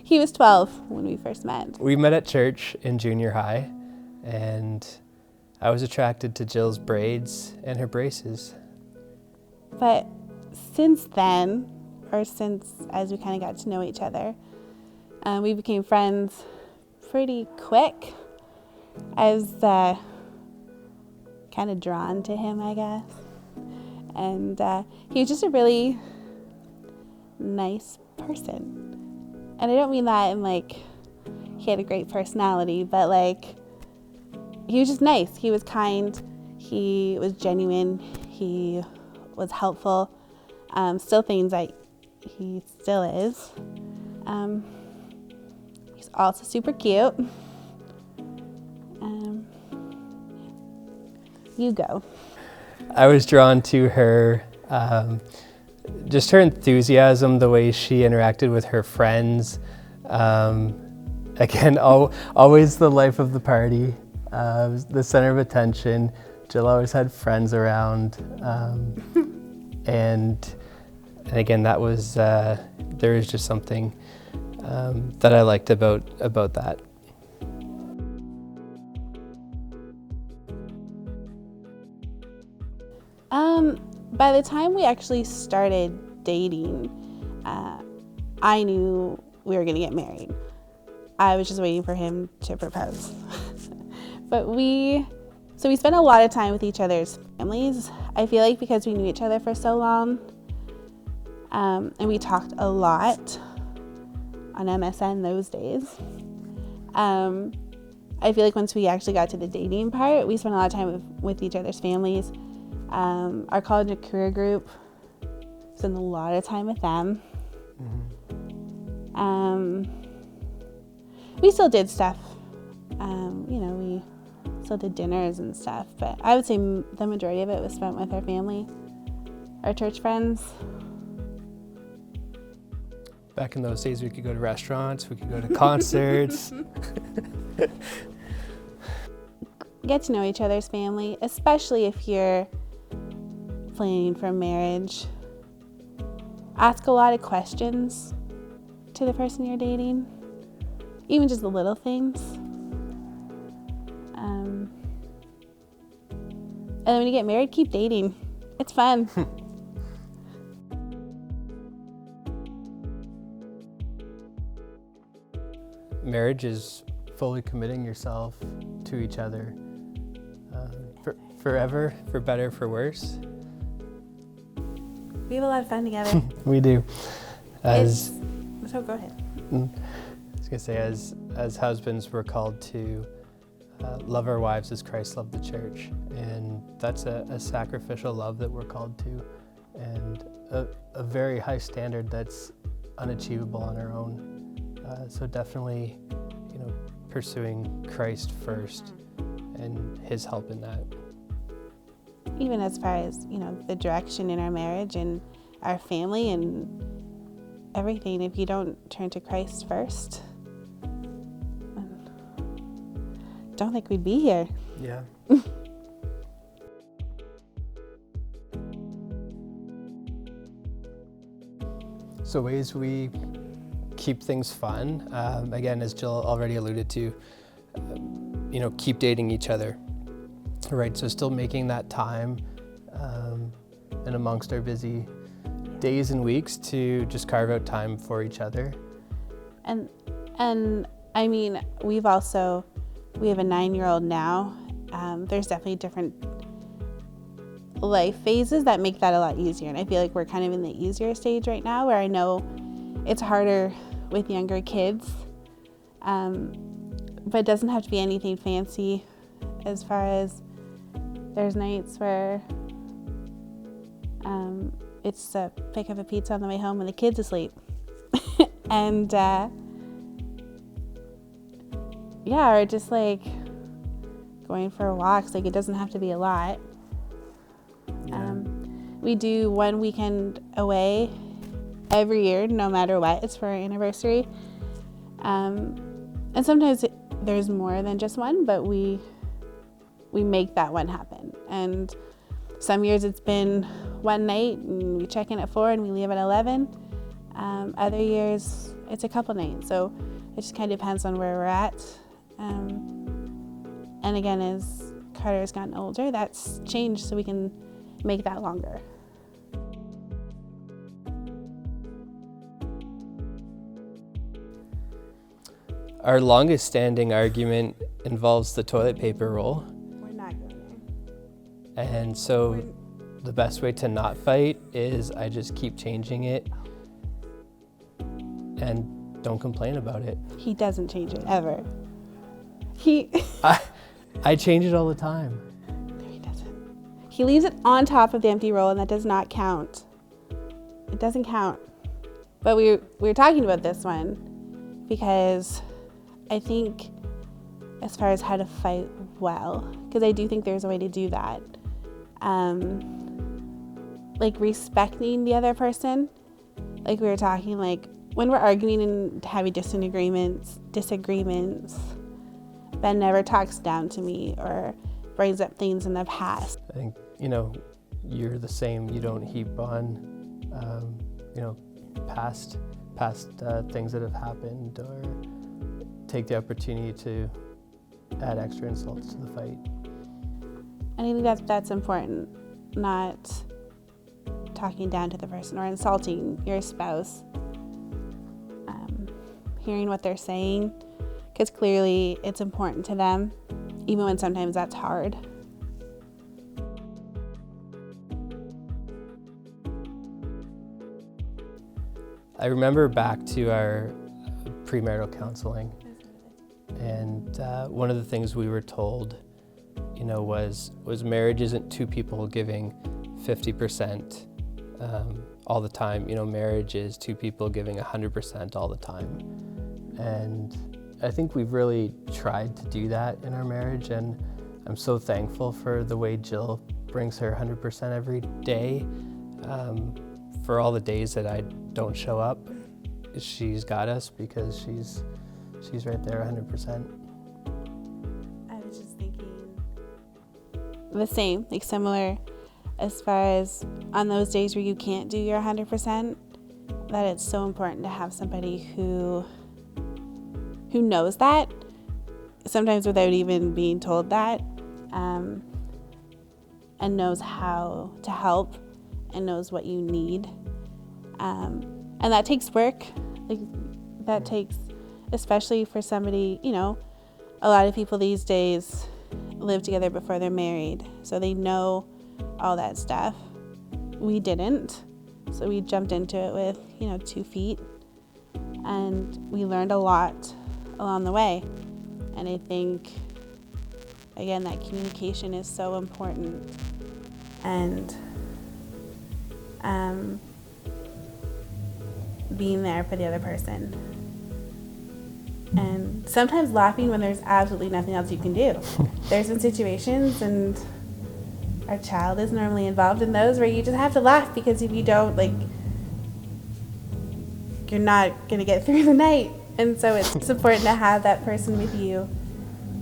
He was 12 when we first met. We met at church in junior high, and I was attracted to Jill's braids and her braces. But since then, or since as we kind of got to know each other, we became friends pretty quick. I was kind of drawn to him, I guess. And he was just a really nice person. And I don't mean that in like he had a great personality, but like he was just nice. He was kind. He was genuine. He was helpful. Still things that he still is. He's also super cute. You go. I was drawn to her, just her enthusiasm, the way she interacted with her friends. Again, always the life of the party, the center of attention. Jill always had friends around. And again, that was, there was just something that I liked about that. By the time we actually started dating, I knew we were gonna get married. I was just waiting for him to propose. But we spent a lot of time with each other's families. I feel like because we knew each other for so long, and we talked a lot on MSN those days. I feel like once we actually got to the dating part, we spent a lot of time with each other's families. Our college and career group, spent a lot of time with them. We still did stuff. We still did dinners and stuff, but I would say the majority of it was spent with our family, our church friends. Back in those days, we could go to restaurants, we could go to concerts. Get to know each other's family, especially if you're planning for marriage. Ask a lot of questions to the person you're dating, even just the little things. And then when you get married, keep dating. It's fun. Marriage is fully committing yourself to each other forever, for better, for worse. We have a lot of fun together. We do. So go ahead. I was gonna say, as husbands, we're called to love our wives as Christ loved the church, and that's a sacrificial love that we're called to, and a very high standard that's unachievable on our own. So definitely, pursuing Christ first and His help in that. Even as far as, the direction in our marriage and our family and everything, if you don't turn to Christ first, I don't think we'd be here. Yeah. So ways we keep things fun, again, as Jill already alluded to, keep dating each other, right? So still making that time and amongst our busy days and weeks to just carve out time for each other. And I mean, we have a 9-year-old now. There's definitely different life phases that make that a lot easier. And I feel like we're kind of in the easier stage right now, where I know it's harder with younger kids, but it doesn't have to be anything fancy. As far as there's nights where it's a pick up a pizza on the way home when the kid's asleep. And or just like going for walks. Like, it doesn't have to be a lot. Yeah. We do one weekend away every year, no matter what. It's for our anniversary. And sometimes there's more than just one, but we make that one happen. And some years it's been one night and we check in at 4 and we leave at 11. Other years, it's a couple nights. So it just kind of depends on where we're at. And again, as Carter's gotten older, that's changed so we can make that longer. Our longest standing argument involves the toilet paper roll. We're not going there. And so the best way to not fight is I just keep changing it and don't complain about it. He doesn't change it, ever. I change it all the time. No, he doesn't. He leaves it on top of the empty roll, and that does not count. It doesn't count. But we were talking about this one because I think as far as how to fight well, because I do think there's a way to do that, like respecting the other person. Like we were talking, like when we're arguing and having disagreements, Ben never talks down to me or brings up things in the past. I think, you're the same. You don't heap on, past things that have happened or take the opportunity to add extra insults to the fight. And I think that's important, not talking down to the person or insulting your spouse. Hearing what they're saying, because clearly it's important to them, even when sometimes that's hard. I remember back to our premarital counseling, and one of the things we were told, was marriage isn't two people giving 50% all the time. Marriage is two people giving 100% all the time. And I think we've really tried to do that in our marriage, and I'm so thankful for the way Jill brings her 100% every day. For all the days that I don't show up, she's got us because she's right there 100%. I was just thinking the same, like similar, as far as on those days where you can't do your 100%, that it's so important to have somebody who knows that, sometimes without even being told that, and knows how to help and knows what you need. And that takes work. Like that takes, especially for somebody, a lot of people these days live together before they're married, so they know all that stuff. We didn't, so we jumped into it with, 2 feet, and we learned a lot along the way. And I think, again, that communication is so important, and being there for the other person, and sometimes laughing when there's absolutely nothing else you can do. There's been situations, and our child is normally involved in those, where you just have to laugh, because if you don't, you're not gonna get through the night. And so it's important to have that person with you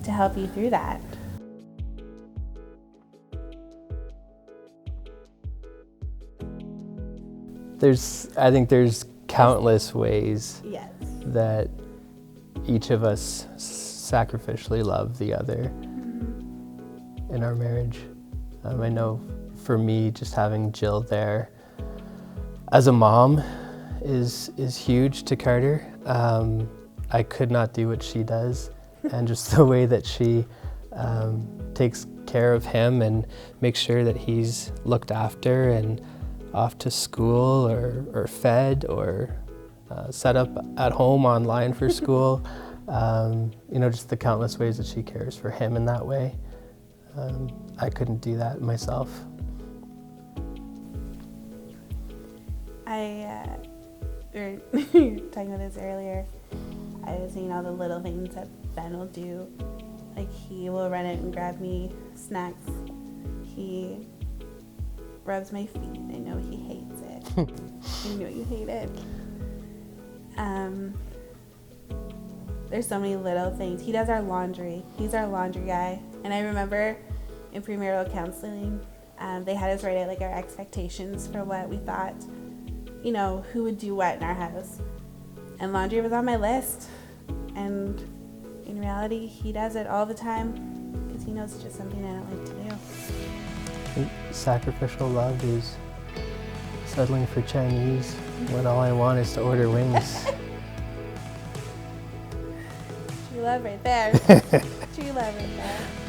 to help you through that. I think there's countless ways Yes. that each of us sacrificially love the other in our marriage. I know for me, just having Jill there as a mom is huge to Carter. I could not do what she does, and just the way that she takes care of him and makes sure that he's looked after and off to school or fed or set up at home online for school. Just the countless ways that she cares for him in that way. I couldn't do that myself. We were talking about this earlier. I was saying all the little things that Ben will do. Like, he will run out and grab me snacks. He rubs my feet. I know he hates it. I know you hate it. There's so many little things. He does our laundry. He's our laundry guy. And I remember in premarital counseling, they had us write out our expectations for what we thought, you know, who would do what in our house. And laundry was on my list. And in reality, he does it all the time because he knows it's just something I don't like to do. I think sacrificial love is settling for Chinese when all I want is to order wings. True love right there. True love right there.